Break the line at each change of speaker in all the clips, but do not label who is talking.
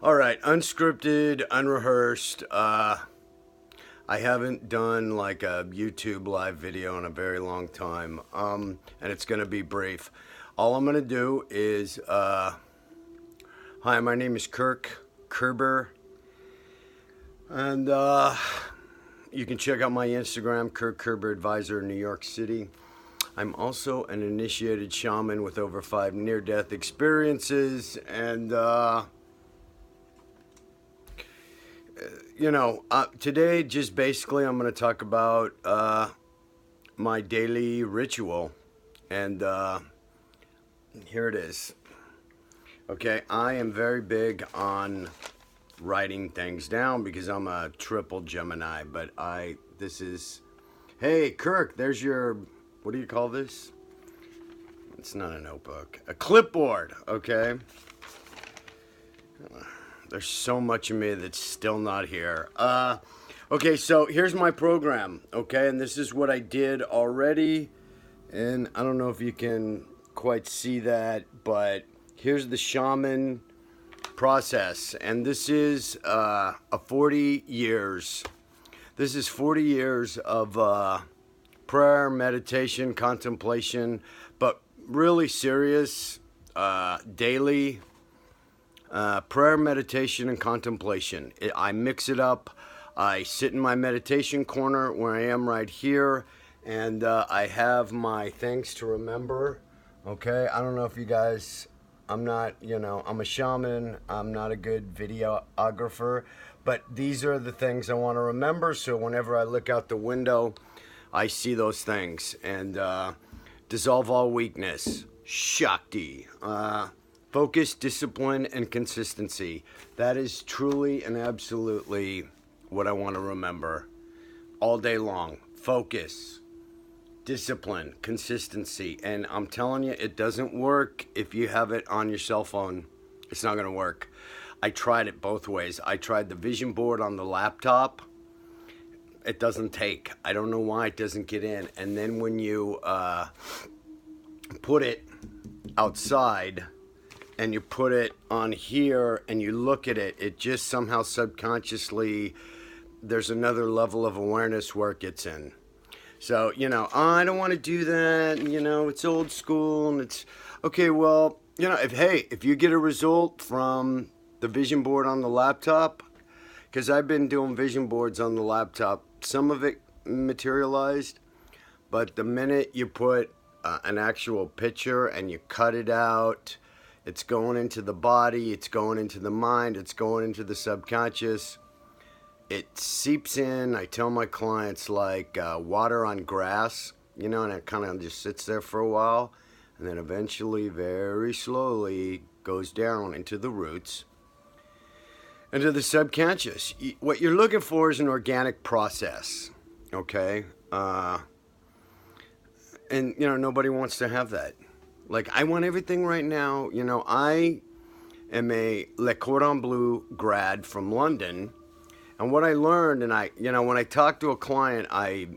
All right, unscripted, unrehearsed. I haven't done like a YouTube live video in a very long time, and it's gonna be brief. All I'm gonna do is, hi, my name is Kirk Kerber, and you can check out my Instagram, Kirk Kerber Advisor in New York City. I'm also an initiated shaman with over 5 near-death experiences, and today just basically I'm going to talk about my daily ritual, and here it is. Okay, I am very big on writing things down because I'm a triple Gemini, but hey, Kirk, there's your, what do you call this? It's not a notebook, a clipboard, okay? There's so much of me that's still not here. Okay, so here's my program, okay? And this is what I did already. And I don't know if you can quite see that, but here's the shaman process. And this is 40 years. This is 40 years of prayer, meditation, contemplation, but really serious, daily prayer, meditation, and contemplation. I mix it up. I sit in my meditation corner where I am right here, and I have my things to remember. Okay, I don't know if you guys, I'm not, I'm a shaman. I'm not a good videographer, but these are the things I want to remember. So whenever I look out the window, I see those things. And dissolve all weakness, Shakti. Focus, discipline, and consistency. That is truly and absolutely what I want to remember all day long. Focus, discipline, consistency. And I'm telling you, it doesn't work if you have it on your cell phone. It's not going to work. I tried it both ways. I tried the vision board on the laptop. It doesn't take. I don't know why it doesn't get in. And then when you put it outside, and you put it on here and you look at it, it just somehow subconsciously, there's another level of awareness where it gets in. So, I don't want to do that, it's old school, and it's, okay, well, if you get a result from the vision board on the laptop, because I've been doing vision boards on the laptop, some of it materialized, but the minute you put an actual picture and you cut it out, it's going into the body, it's going into the mind, it's going into the subconscious. It seeps in. I tell my clients like water on grass, and it kind of just sits there for a while, and then eventually, very slowly, goes down into the roots, into the subconscious. What you're looking for is an organic process, okay? And, nobody wants to have that. Like, I want everything right now. I am a Le Cordon Bleu grad from London. And what I learned, and when I talk to a client, I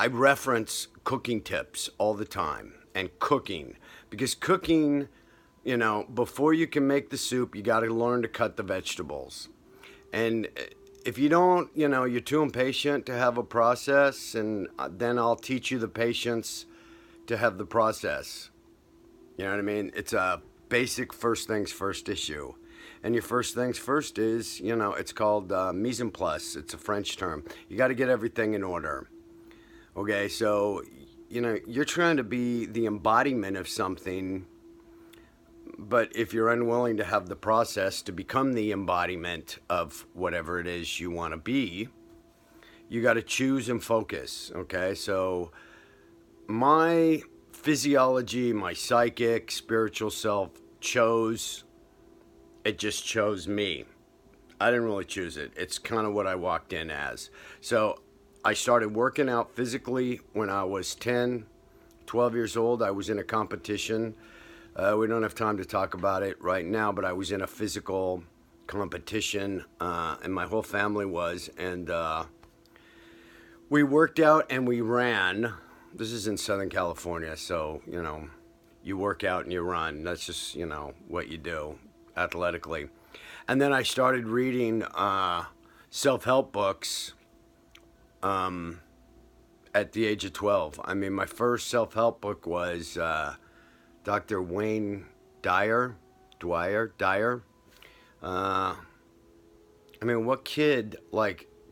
reference cooking tips all the time. And cooking. Because cooking, before you can make the soup, you got to learn to cut the vegetables. And if you don't, you're too impatient to have a process, and then I'll teach you the patience to have the process. You know what I mean? It's a basic first things first issue. And your first things first is, it's called mise en place. It's a French term. You got to get everything in order. Okay, so, you're trying to be the embodiment of something, but if you're unwilling to have the process to become the embodiment of whatever it is you want to be, you got to choose and focus, okay? So my physiology, my psychic, spiritual self just chose me. I didn't really choose it. It's kind of what I walked in as. So I started working out physically when I was 10, 12 years old. I was in a competition. We don't have time to talk about it right now, but I was in a physical competition, and my whole family was, and we worked out and we ran. This is in Southern California, so, you work out and you run. That's just, what you do athletically. And then I started reading self-help books at the age of 12. I mean, my first self-help book was Dr. Wayne Dyer. I mean, what kid,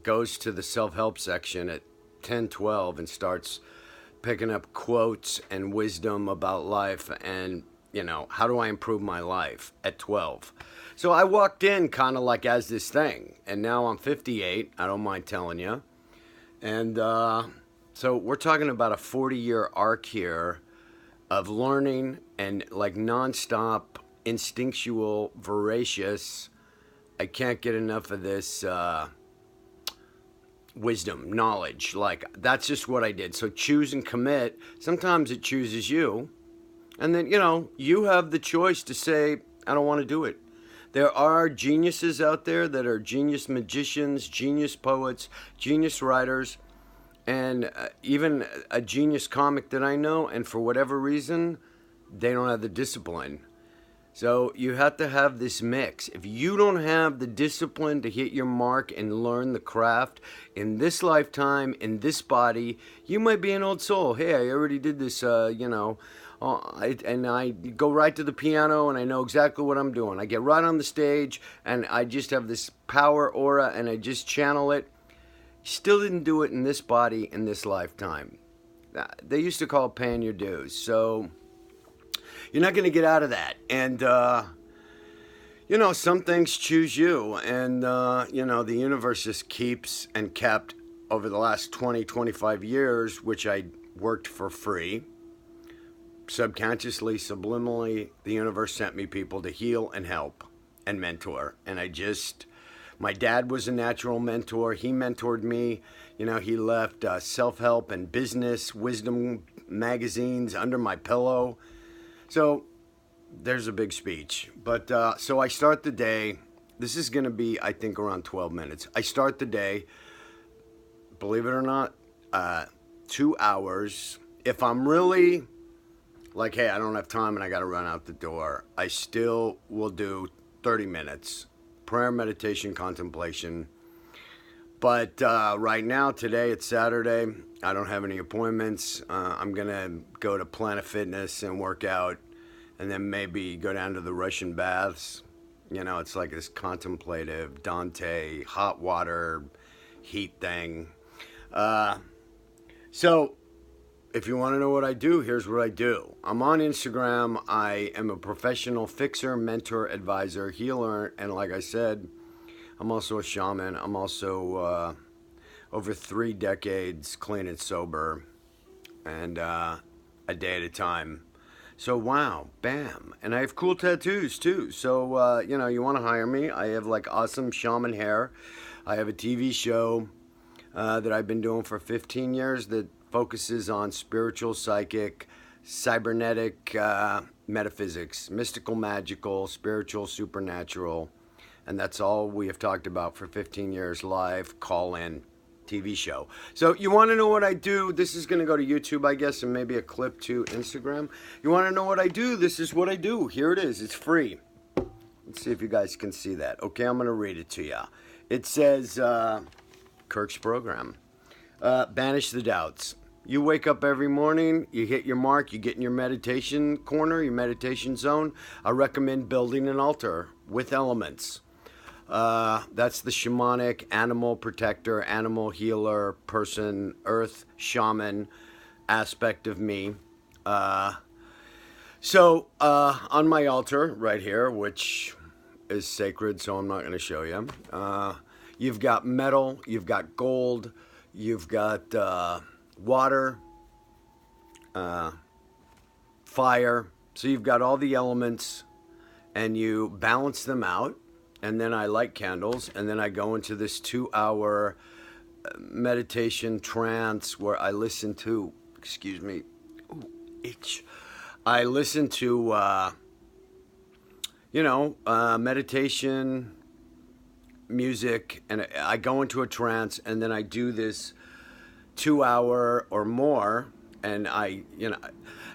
goes to the self-help section at 10, 12 and starts picking up quotes and wisdom about life and, how do I improve my life at 12? So I walked in kind of like as this thing, and now I'm 58, I don't mind telling you. And so we're talking about a 40-year arc here of learning and nonstop, instinctual, voracious. I can't get enough of this wisdom, knowledge. That's just what I did. So choose and commit. Sometimes it chooses you. And then, you have the choice to say, I don't want to do it. There are geniuses out there that are genius magicians, genius poets, genius writers, and even a genius comic that I know, and for whatever reason, they don't have the discipline. So you have to have this mix. If you don't have the discipline to hit your mark and learn the craft in this lifetime, in this body, you might be an old soul. Hey, I already did this, and I go right to the piano and I know exactly what I'm doing. I get right on the stage and I just have this power aura and I just channel it. Still didn't do it in this body in this lifetime. They used to call it paying your dues. So you're not going to get out of that. And, some things choose you. And, the universe just keeps and kept over the last 20, 25 years, which I worked for free. Subconsciously, subliminally, the universe sent me people to heal and help and mentor. And my dad was a natural mentor. He mentored me. He left self-help and business wisdom magazines under my pillow. So there's a big speech. But so I start the day. This is going to be, I think, around 12 minutes. I start the day, believe it or not, 2 hours. If I'm really hey, I don't have time and I got to run out the door, I still will do 30 minutes. Prayer, meditation, contemplation. But right now, today, it's Saturday. I don't have any appointments. I'm going to go to Planet Fitness and work out and then maybe go down to the Russian baths. It's like this contemplative, Dante, hot water, heat thing. So if you want to know what I do, here's what I do. I'm on Instagram. I am a professional fixer, mentor, advisor, healer, and like I said, I'm also a shaman. I'm also over 3 decades clean and sober, and a day at a time. So wow, bam. And I have cool tattoos too. So, you want to hire me. I have awesome shaman hair. I have a TV show that I've been doing for 15 years that focuses on spiritual, psychic, cybernetic metaphysics, mystical, magical, spiritual, supernatural. And that's all we have talked about for 15 years, live, call-in TV show. So you want to know what I do? This is going to go to YouTube, I guess, and maybe a clip to Instagram. You want to know what I do? This is what I do. Here it is. It's free. Let's see if you guys can see that. Okay, I'm going to read it to you. It says, Kirk's program. Banish the doubts. You wake up every morning, you hit your mark, you get in your meditation corner, your meditation zone. I recommend building an altar with elements. That's the shamanic, animal protector, animal healer, person, earth, shaman aspect of me. So on my altar right here, which is sacred, so I'm not going to show you, you've got metal, you've got gold, you've got water, fire. So you've got all the elements and you balance them out. And then I light candles and then I go into this 2-hour meditation trance where I listen to, I listen to, meditation, music, and I go into a trance and then I do this 2 hour or more, and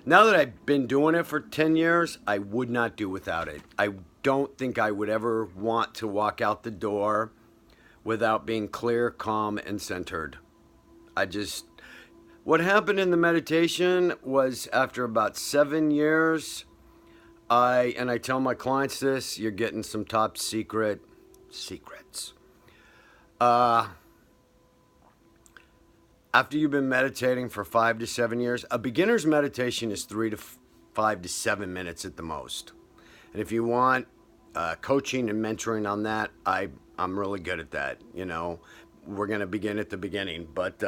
Now that I've been doing it for 10 years, I would not do without it. I don't think I would ever want to walk out the door without being clear, calm, and centered. I just, what happened in the meditation was after about 7 years, and I tell my clients this, you're getting some top secrets. After you've been meditating for 5 to 7 years, a beginner's meditation is 5 to 7 minutes at the most. And if you want coaching and mentoring on that, I'm really good at that. You know, we're going to begin at the beginning, but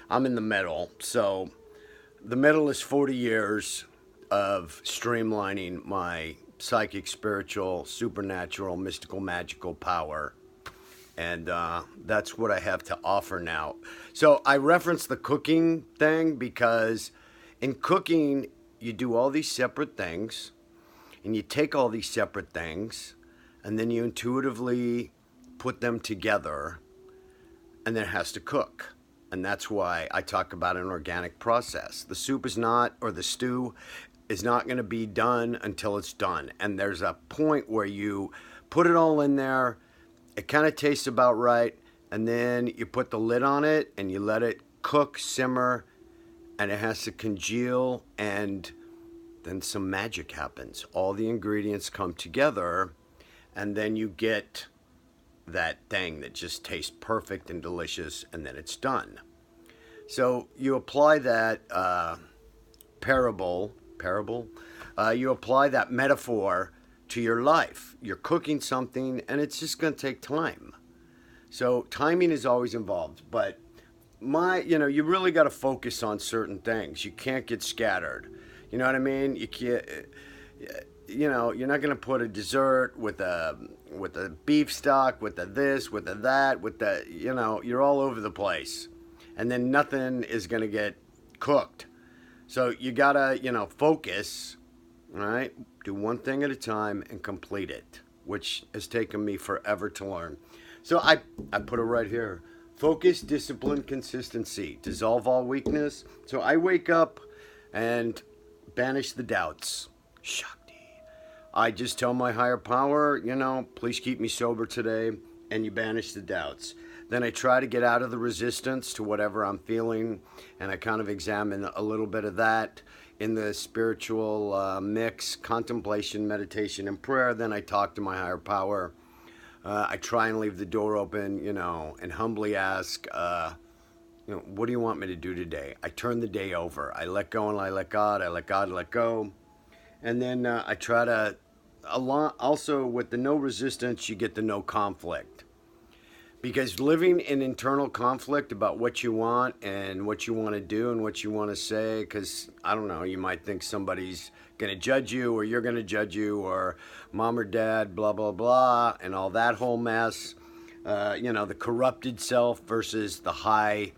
I'm in the middle. So the middle is 40 years of streamlining my psychic, spiritual, supernatural, mystical, magical power. And that's what I have to offer now. So I reference the cooking thing because in cooking, you do all these separate things and you take all these separate things and then you intuitively put them together and then it has to cook. And that's why I talk about an organic process. The soup is not, or the stew is not going to be done until it's done. And there's a point where you put it all in there, it kind of tastes about right, and then you put the lid on it and you let it cook, simmer, and it has to congeal, and then some magic happens. All the ingredients come together, and then you get that thing that just tastes perfect and delicious, and then it's done. So you apply that parable, you apply that metaphor to your life. You're cooking something and it's just going to take time. So timing is always involved, but you really got to focus on certain things. You can't get scattered. You know what I mean? You can't, you're not going to put a dessert with a beef stock, with a this, with a that, with the, you're all over the place. And then nothing is going to get cooked. So you got to, focus, all right? Do one thing at a time and complete it, which has taken me forever to learn. So I put it right here. Focus, discipline, consistency. Dissolve all weakness. So I wake up and banish the doubts. Shakti. I just tell my higher power, please keep me sober today, and you banish the doubts. Then I try to get out of the resistance to whatever I'm feeling, and I kind of examine a little bit of that in the spiritual mix, contemplation, meditation, and prayer. Then I talk to my higher power. I try and leave the door open, and humbly ask, what do you want me to do today? I turn the day over. I let go and I let God. I let God let go. And then I try to, also with the no resistance, you get the no conflict. Because living in internal conflict about what you want and what you want to do and what you want to say, because, I don't know, you might think somebody's going to judge you or you're going to judge you or mom or dad, blah, blah, blah, and all that whole mess. The corrupted self versus the high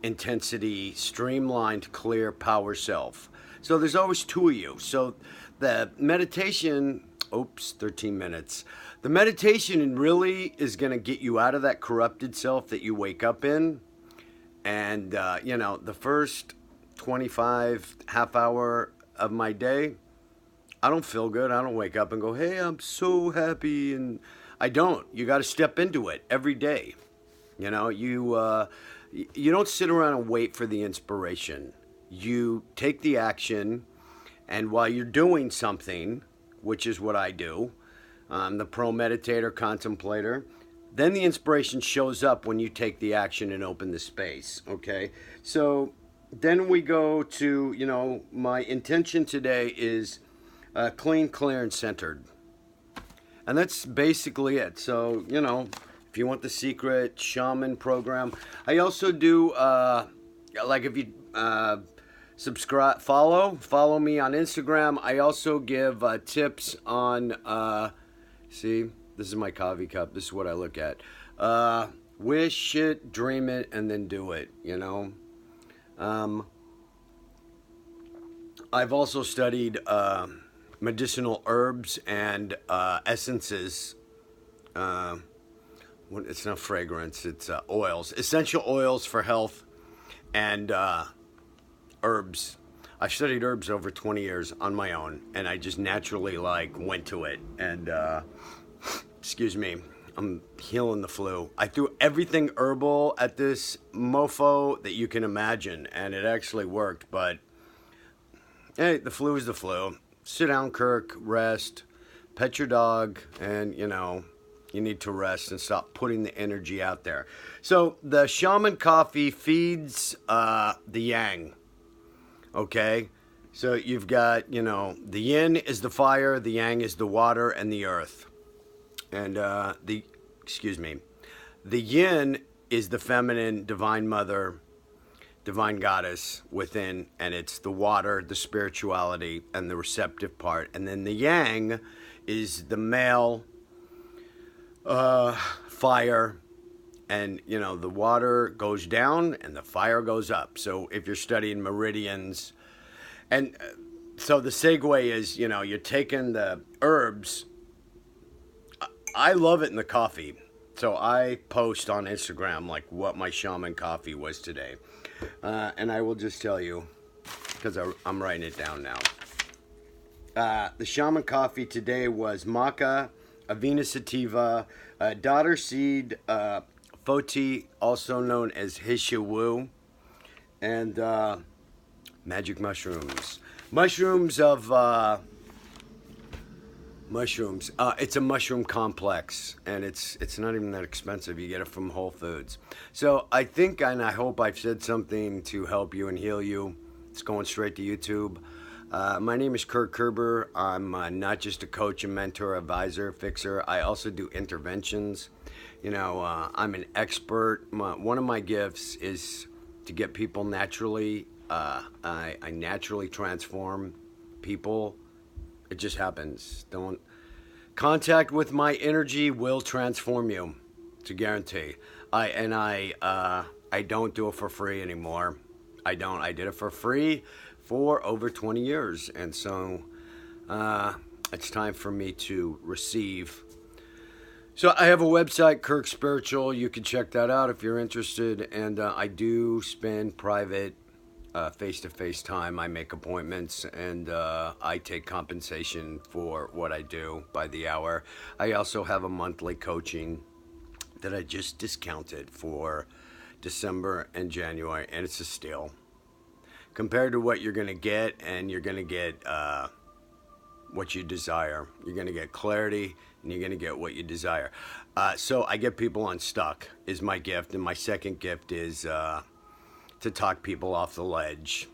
intensity, streamlined, clear power self. So there's always two of you. So the meditation, 13 minutes. The meditation really is going to get you out of that corrupted self that you wake up in. And, the first 25 half hour of my day, I don't feel good. I don't wake up and go, hey, I'm so happy. And I don't. You got to step into it every day. You don't sit around and wait for the inspiration. You take the action. And while you're doing something, which is what I do, I'm the pro meditator, contemplator, then the inspiration shows up when you take the action and open the space, okay? So then we go to, my intention today is clean, clear, and centered. And that's basically it. So, if you want the secret shaman program, I also do, if you subscribe, follow me on Instagram. I also give tips on, see, this is my coffee cup. This is what I look at. Wish it, dream it, and then do it, I've also studied medicinal herbs and essences. It's not fragrance, it's oils. Essential oils for health and herbs. I studied herbs over 20 years on my own, and I just naturally like went to it. And excuse me, I'm healing the flu. I threw everything herbal at this mofo that you can imagine, and it actually worked. But hey, the flu is the flu. Sit down, Kirk, rest, pet your dog, and you need to rest and stop putting the energy out there. So the shaman coffee feeds the yang. Okay, so you've got, the yin is the fire, the yang is the water and the earth. And the yin is the feminine, divine mother, divine goddess within, and it's the water, the spirituality, and the receptive part. And then the yang is the male, fire, and the water goes down and the fire goes up. So if you're studying meridians, and so the segue is, you're taking the herbs. I love it in the coffee. So I post on Instagram like what my shaman coffee was today. And I will just tell you, because I'm writing it down now. The shaman coffee today was maca, avena sativa, daughter seed, Foti, also known as Hishiwu, and magic mushrooms. Mushrooms. It's a mushroom complex, and it's not even that expensive. You get it from Whole Foods. So I think, and I hope I've said something to help you and heal you. It's going straight to YouTube. My name is Kirk Kerber. I'm not just a coach, a mentor, advisor, fixer. I also do interventions. I'm an expert. One of my gifts is to get people naturally. I naturally transform people. It just happens. Contact with my energy will transform you. It's a guarantee. I don't do it for free anymore. I don't. I did it for free for over 20 years. And so it's time for me to receive. So I have a website, Kirk Spiritual. You can check that out if you're interested. And I do spend private face-to-face time. I make appointments, and I take compensation for what I do by the hour. I also have a monthly coaching that I just discounted for December and January, and it's a steal compared to what you're going to get, and you're going to get what you desire. You're going to get clarity, and you're going to get what you desire. So I get people unstuck is my gift, and my second gift is to talk people off the ledge.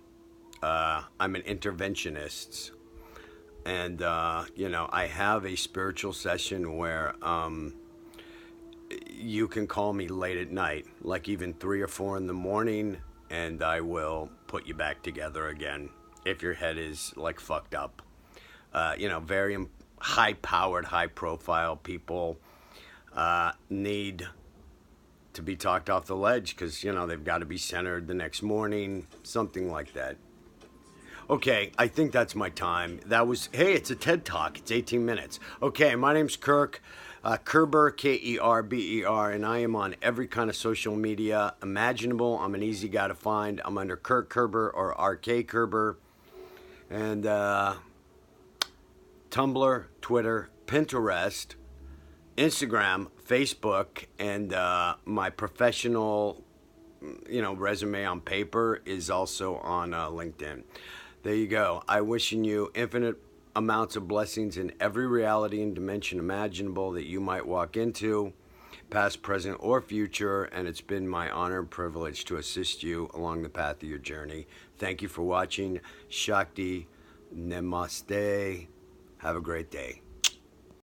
I'm an interventionist, and I have a spiritual session where you can call me late at night, like even 3 or 4 in the morning, and I will put you back together again if your head is like fucked up. Very high-powered, high-profile people need to be talked off the ledge because, they've got to be centered the next morning, something like that. Okay, I think that's my time. Hey, it's a TED Talk. It's 18 minutes. Okay, my name's Kirk Kerber, Kerber, and I am on every kind of social media imaginable. I'm an easy guy to find. I'm under Kirk Kerber or RK Kerber. And Tumblr, Twitter, Pinterest, Instagram, Facebook, and my professional, resume on paper is also on LinkedIn. There you go. I'm wishing you infinite amounts of blessings in every reality and dimension imaginable that you might walk into, past, present, or future, and it's been my honor and privilege to assist you along the path of your journey. Thank you for watching. Shakti, Namaste. Have a great day.